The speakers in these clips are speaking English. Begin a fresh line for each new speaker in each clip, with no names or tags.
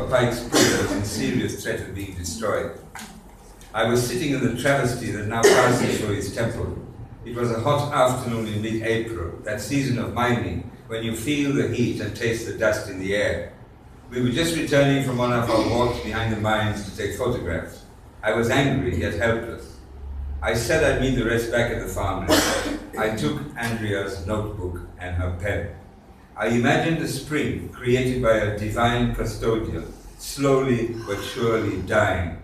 of Pike's Peak was in serious threat of being destroyed. I was sitting in the travesty that now passes through his temple. It was a hot afternoon in mid-April, that season of mining when you feel the heat and taste the dust in the air. We were just returning from one of our walks behind the mines to take photographs. I was angry yet helpless. I said I'd meet the rest back at the farmhouse. I took Andrea's notebook and her pen. I imagined a spring created by a divine custodian, slowly but surely dying.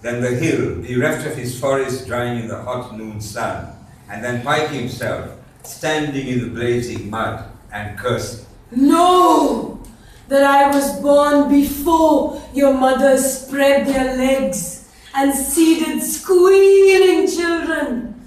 Then the hill, bereft of his forest drying in the hot noon sun, and then Pike himself, standing in the blazing mud and cursing.
Know that I was born before your mothers spread their legs and seeded squealing children,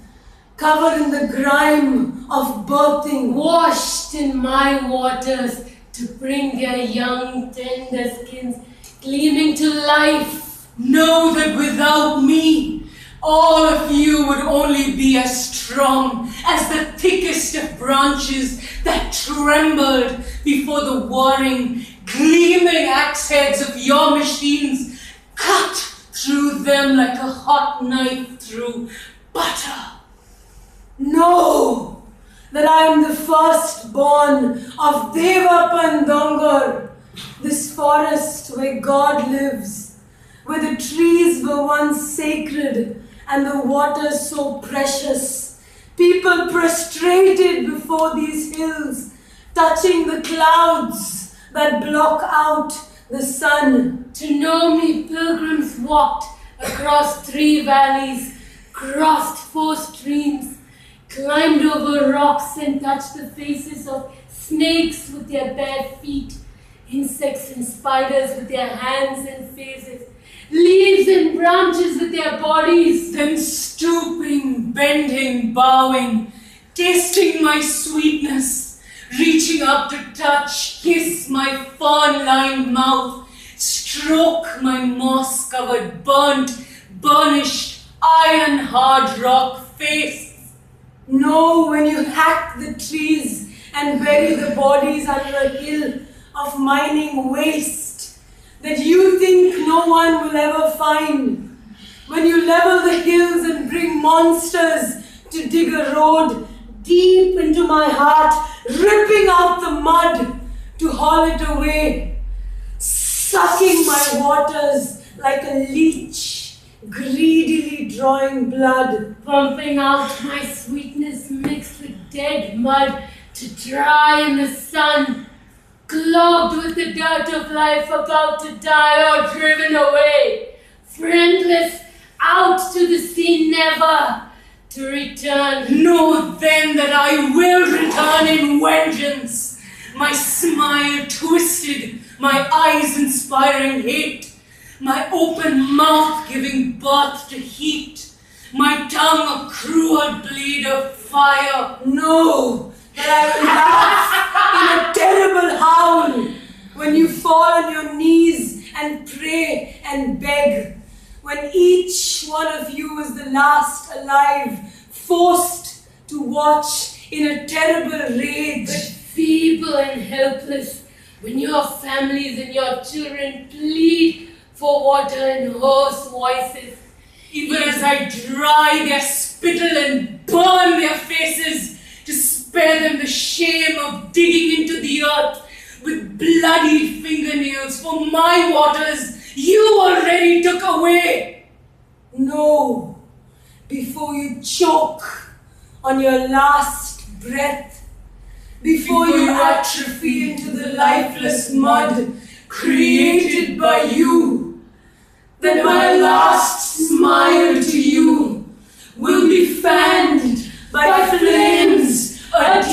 covered in the grime of birthing,
washed in my waters to bring their young tender skins gleaming to life.
Know that without me, all of you would only be as strong as the thickest of branches that trembled before the warring, gleaming axe heads of your machines cut through them like a hot knife through butter.
Know that I am the firstborn of Devapandongar, this forest where God lives, where the trees were once sacred and the water so precious. People prostrated before these hills, touching the clouds that block out the sun.
To know me, pilgrims walked across 3 valleys, crossed 4 streams, climbed over rocks and touched the faces of snakes with their bare feet, insects and spiders with their hands and faces, leaves and branches with their bodies.
Then stooping, bending, bowing, tasting my sweetness, reaching up to touch, kiss my fern-lined mouth, stroke my moss-covered, burnt, burnished, iron-hard rock face.
Know when you hack the trees and bury the bodies under a hill of mining waste that you think no one will ever find. When you level the hills and bring monsters to dig a road deep into my heart, ripping out the mud to haul it away, sucking my waters like a leech, greedily drawing blood,
pumping out my sweetness mixed with dead mud to dry in the sun, clogged with the dirt of life, about to die or driven away, friendless, out to the sea, never to return.
Know then that I will return in vengeance, my smile twisted, my eyes inspiring hate, my open mouth giving birth to heat, my tongue a cruel bleed of fire.
Know that I will laugh in a terrible howl when you fall on your knees and pray and beg, when each one of you is the last alive, forced to watch in a terrible rage.
But feeble and helpless, when your families and your children plead for water in hoarse voices,
even as I dry their spittle and burn their faces to spare them the shame of digging into the earth with bloodied fingernails for my waters you already took away.
Know before you choke on your last breath, before you atrophy into the lifeless mud created by you, that my last smile to you will be fanned by flames a